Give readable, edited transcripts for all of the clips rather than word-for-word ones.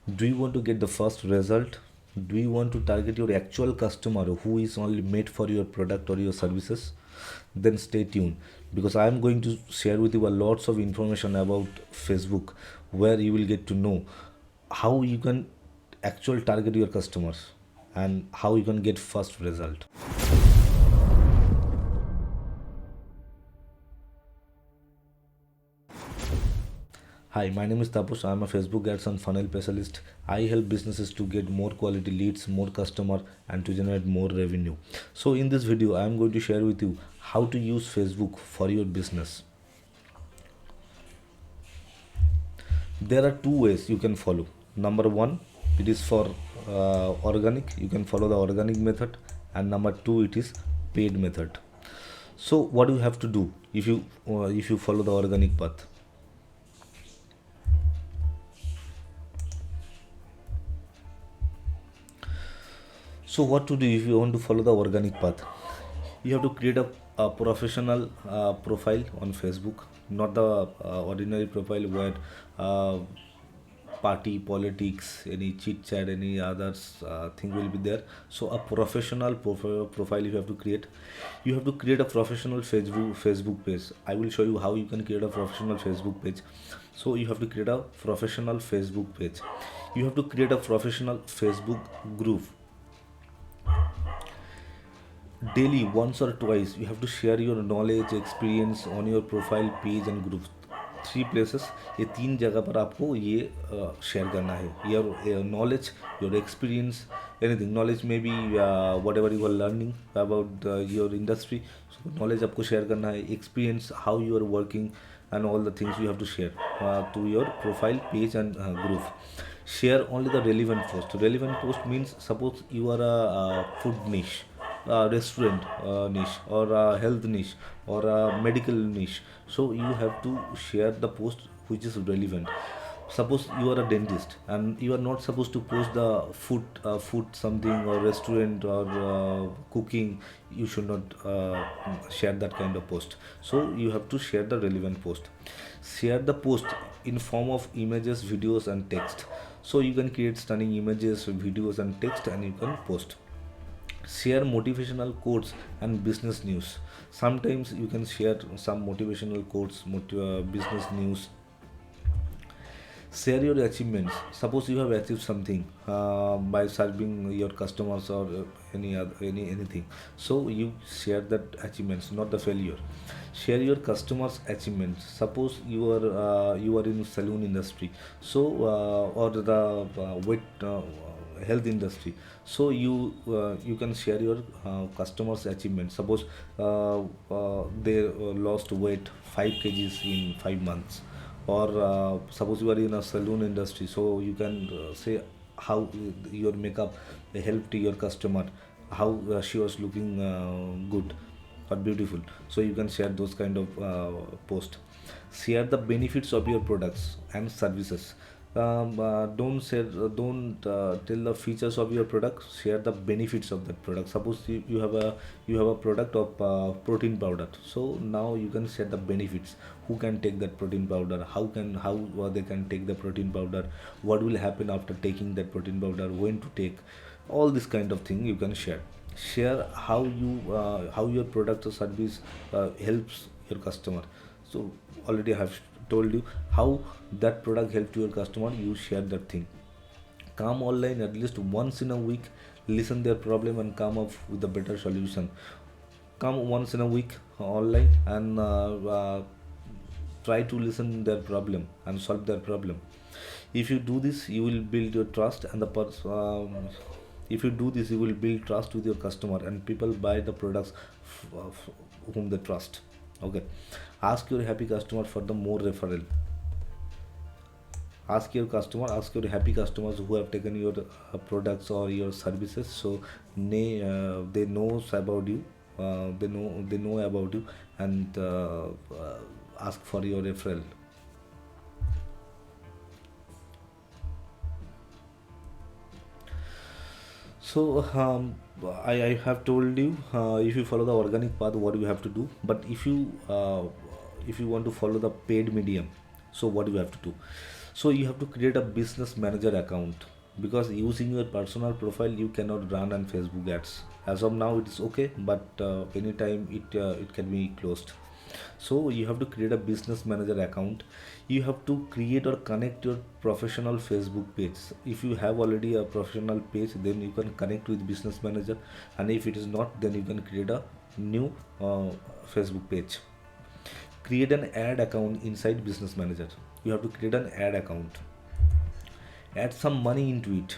Do you want to get the first result? Do you want to target your actual customer who is only made for your product or your services? Then stay tuned, because I am going to share with you a lots of information about Facebook, where you will get to know how you can actual target your customers and how you can get first result. Hi, my name is Tapush. I'm a Facebook ads and funnel specialist. I help businesses to get more quality leads, more customer, and to generate more revenue. So in this video, I'm going to share with you how to use Facebook for your business. There are two ways you can follow. Number one, it is for organic. You can follow the organic method, and number two, it is paid method. So what do you have to do if you follow the organic path? So what to do if you want to follow the organic path? You have to create a professional profile on Facebook, not the ordinary profile where uh, party politics, any chit chat, any others thing will be there. So a professional profile you have to create. You have to create a professional Facebook page. I will show you how you can create a professional Facebook page. So you have to create a professional Facebook page. You have to create a professional Facebook group. Daily, once or twice, you have to share your knowledge experience on your profile page and group. Three places, ये तीन जगह पर आपको ये share करना है. Your knowledge, your experience, anything. Knowledge में भी whatever you are learning about your industry. Knowledge आपको शेयर करना है. Experience, how you are working, and all the things you have to share to your profile page and group. Share only the relevant post. Relevant post means, suppose you are a food niche, restaurant niche, or a health niche, or a medical niche. So you have to share the post which is relevant. Suppose you are a dentist and you are not supposed to post the food something, or restaurant, or cooking. You should not share that kind of post. So you have to share the relevant post. Share the post in form of images, videos, and text. So you can create stunning images, videos, and text, and you can post. Share motivational quotes and business news. Sometimes you can share some motivational quotes, business news. Share your achievements. Suppose you have achieved something by serving your customers, or any other anything. So you share that achievements, not the failure. Share your customers achievements. Suppose you are in saloon industry, so or the weight health industry. So you can share your customers achievements. Suppose they lost weight 5 kgs in 5 months. Or suppose you are in a saloon industry, so you can say how your makeup helped your customer, how she was looking good or beautiful. So you can share those kind of post. Share the benefits of your products and services. Don't tell the features of your product. Share the benefits of that product. Suppose you have a product of protein powder. So now you can share the benefits. Who can take that protein powder? How they can take the protein powder? What will happen after taking that protein powder? When to take? All this kind of thing you can share. Share how your product or service helps your customer. So already I have told you how that product helped your customer. You share that thing. Come online at least once in a week. Listen their problem and come up with a better solution. Come once in a week online and try to listen their problem and solve their problem. If you do this, you will build your trust, and if you do this, you will build trust with your customer, and people buy the products whom they trust. Okay. Ask your happy customer for the more referral. Ask your happy customers who have taken your products or your services. So they knows about you. They know about you, and ask for your referral. So I have told you, if you follow the organic path, what you have to do. But if you want to follow the paid medium, so what you have to do? So you have to create a business manager account, because using your personal profile you cannot run on Facebook ads. As of now it is okay, but anytime it can be closed. So you have to create a business manager account. You have to create or connect your professional Facebook page. If you have already a professional page, then you can connect with business manager, and if it is not, then you can create a new Facebook page. Create an ad account inside business manager. You have to create an ad account, add some money into it.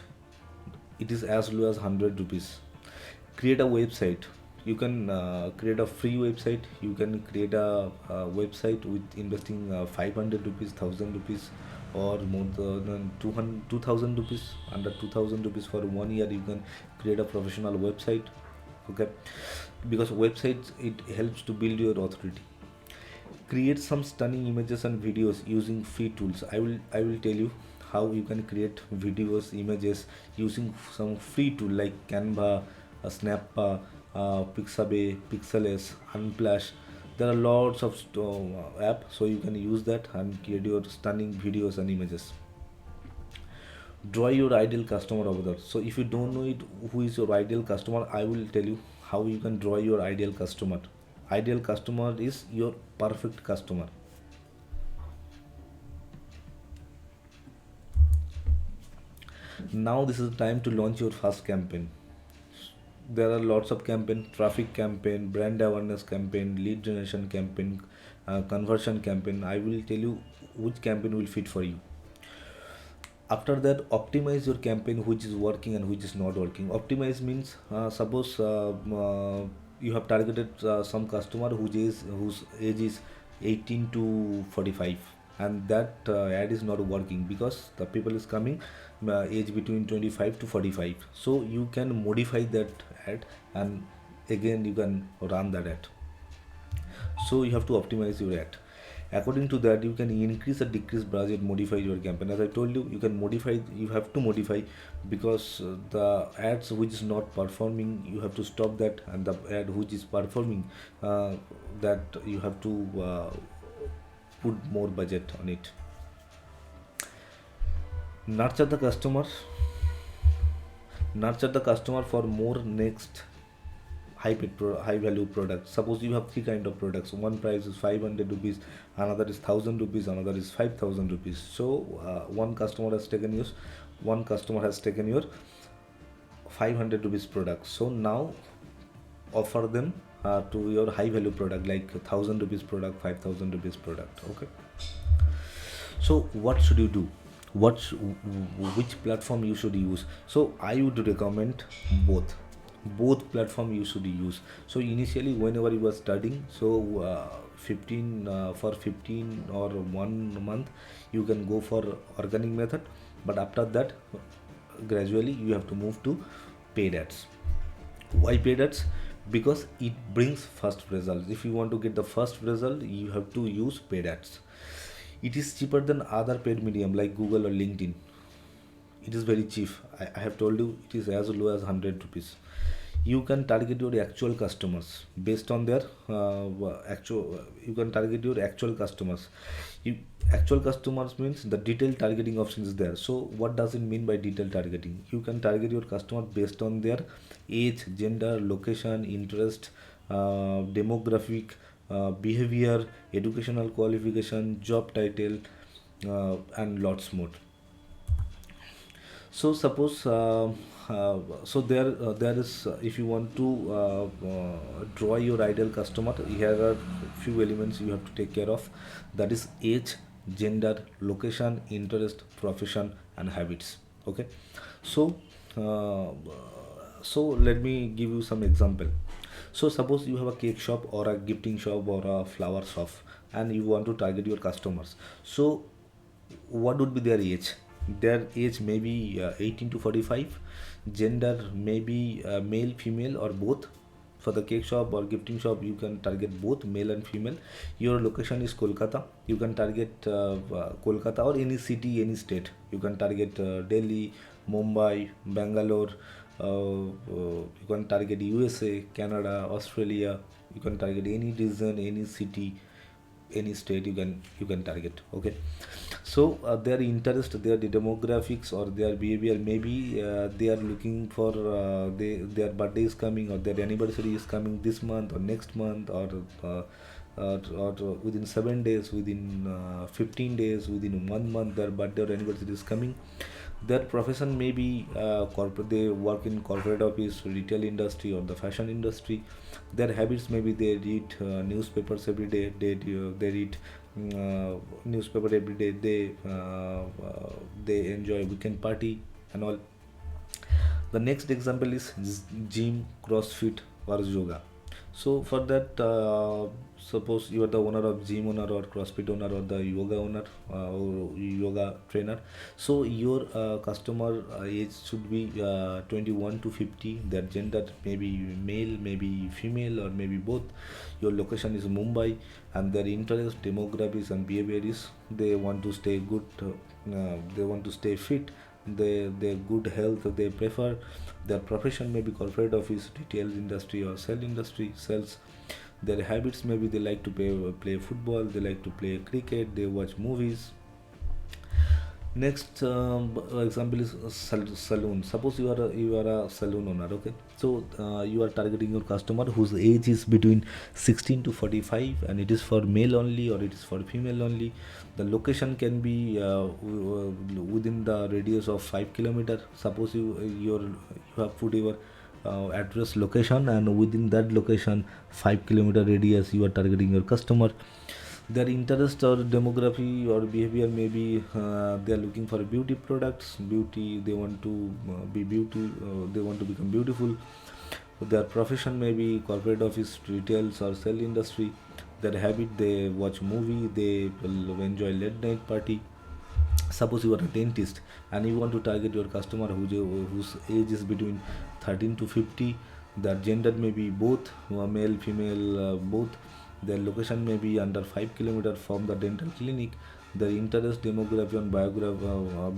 It is as low as 100 rupees. Create a website. You can create a free website. You can create a website with investing 500 rupees, 1000 rupees, or more than 200 2000 rupees. Under 2000 rupees for 1 year you can create a professional website. Okay, because websites, it helps to build your authority. Create some stunning images and videos using free tools. I will tell you how you can create videos, images using some free tool like Canva, Snappa, Pixabay, Pixels, Unsplash. There are lots of app, so you can use that and create your stunning videos and images. Draw your ideal customer over there. So if you don't know it, who is your ideal customer, I will tell you how you can draw your ideal customer. Ideal customer is your perfect customer. Now this is the time to launch your first campaign. There are lots of campaign: traffic campaign, brand awareness campaign, lead generation campaign, conversion campaign. I will tell you which campaign will fit for you. After that, optimize your campaign, which is working and which is not working. Optimize means, suppose you have targeted some customer whose age is 18 to 45, and that ad is not working because the people is coming age between 25 to 45. So you can modify that ad, and again you can run that ad. So you have to optimize your ad. According to that, you can increase or decrease budget, modify your campaign. As I told you, you can modify, you have to modify, because the ads which is not performing, you have to stop that, and the ad which is performing, that you have to put more budget on it. Nurture the customer. Nurture the customer for more next high value products. Suppose you have three kind of products. One price is 500 rupees, another is 1000 rupees, another is 5000 rupees. So one customer has taken your 500 rupees product. So now offer them to your high value product, like 1000 rupees product, 5000 rupees product. Okay, so what should you do? Which platform you should use? So I would recommend both platform you should use. So initially, whenever you are studying, so 15 for 15 or 1 month, you can go for organic method, but after that, gradually you have to move to paid ads. Why paid ads? Because it brings first results. If you want to get the first result, you have to use paid ads. It is cheaper than other paid medium like Google or LinkedIn. It is very cheap. I have told you, it is as low as 100 rupees. You can target your actual customers based on their actual. You can target your actual customers. You Actual customers means the detailed targeting option is there. So what does it mean by detailed targeting? You can target your customer based on their age, gender, location, interest, demographic, behavior, educational qualification, job title, and lots more. So suppose there is, if you want to draw your ideal customer, here are few elements you have to take care of. That is age, gender, location, interest, profession, and habits. Okay, so uh, let me give you some example. So suppose you have a cake shop or a gifting shop or a flower shop, and you want to target your customers. So what would be their age? Their age may be 18 to 45. Gender may be male, female, or both. For the cake shop or gifting shop, you can target both male and female. Your location is Kolkata. You can target Kolkata or any city, any state. You can target Delhi, Mumbai, Bangalore. You can target USA, Canada, Australia. You can target any region, any city. any state you can target. Okay, so their interest, their demographics or their behavior, maybe they are looking for their birthday is coming or their anniversary is coming this month or next month, or within 7 days, within 15 days, within 1 month their birthday or anniversary is coming. Their profession may be corporate, they work in corporate office, retail industry or the fashion industry. Their habits, maybe they read newspapers every day, they read newspaper every day, they enjoy weekend party and all. The next example is gym, CrossFit or yoga. So for that, suppose you are the owner of gym owner or CrossFit owner or the yoga owner or yoga trainer. So your customer age should be 21 to 50. Their gender maybe male, maybe female, or maybe both. Your location is Mumbai, and their interest, demographics, and behavior is they want to stay good. They want to stay fit. Their good health they prefer. Their profession may be corporate office, retail industry, or sell industry, sales. Their habits, maybe they like to play football, they like to play cricket, they watch movies. Next example is saloon. Suppose you are a saloon owner. Okay, so you are targeting your customer whose age is between 16 to 45, and it is for male only or it is for female only. The location can be within the radius of 5 kilometer. Suppose you have put your address location, and within that location 5 kilometer radius you are targeting your customer. Their interest or demography or behavior, maybe they are looking for beauty products, beauty, they want to be beauty, they want to become beautiful. Their profession may be corporate office, retails or sell industry. Their habit, they watch movie, they will enjoy late night party. Suppose you are a dentist and you want to target your customer whose age is between 13 to 50. Their gender may be both male, female, both. Their location may be under 5 kilometers from the dental clinic. Their interest, demography, and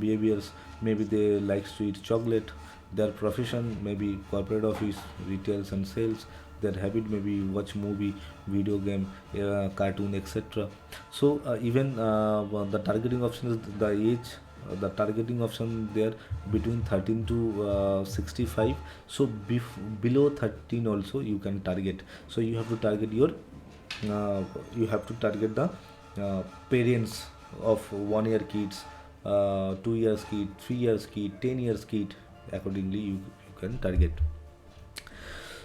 behaviors, maybe they like to eat chocolate. Their profession may be corporate office, retails and sales. Their habit may be watch movie, video game, cartoon, etc. So even the targeting option is the age, the targeting option there between 13 to 65. So below 13 also you can target. So you have to target your you have to target the parents of 1 year kids, 2 years kid, 3 years kid, 10 years kid. Accordingly you can target.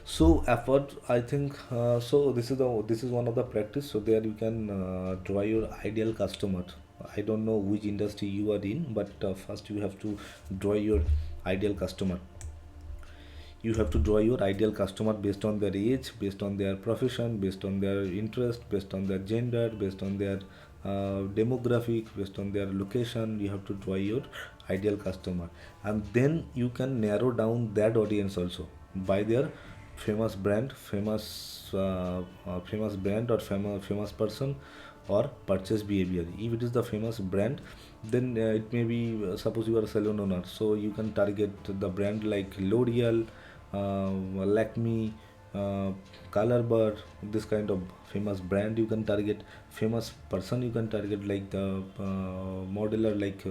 So effort, I think, so this is one of the practice. So there you can draw your ideal customer. I don't know which industry you are in, but first you have to draw your ideal customer. You have to draw your ideal customer based on their age, based on their profession, based on their interest, based on their gender, based on their demographic, based on their location. You have to draw your ideal customer, and then you can narrow down that audience also by their famous brand or famous person or purchase behavior. If it is the famous brand, then it may be, suppose you are a salon owner, so you can target the brand like L'Oreal, Lakme, uh, Color Bar. This kind of famous brand you can target. Famous person you can target like the modeler like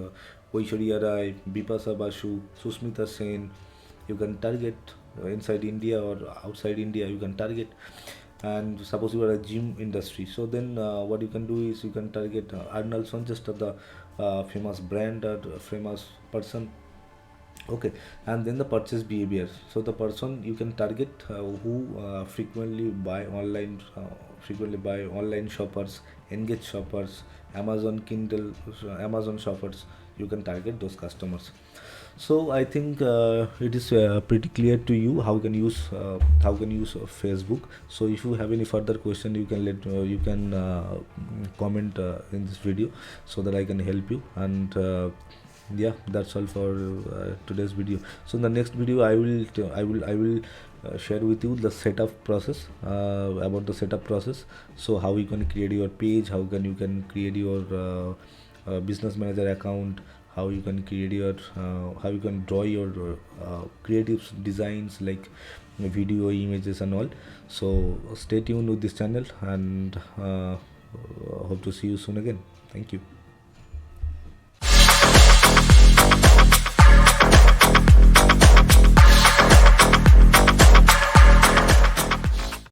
Oishwarya Rai, Bipasa Basu, Susmita Sen. You can target inside India or outside India. You can target. And suppose you are a gym industry, so then what you can do is you can target Arnold Schwarzenegger, the famous brand or famous person. Okay, and then the purchase behavior. So the person you can target who frequently buy online shoppers, engage shoppers, Amazon Kindle, Amazon shoppers. You can target those customers. So I think it is pretty clear to you how can use Facebook. So if you have any further question, you can comment in this video so that I can help you. And yeah, that's all for today's video. So in the next video I will share with you the setup process, about the setup process. So how you can create your page, how you can create your business manager account, how you can draw your creative designs like video, images and all. So stay tuned with this channel, and hope to see you soon again. Thank you.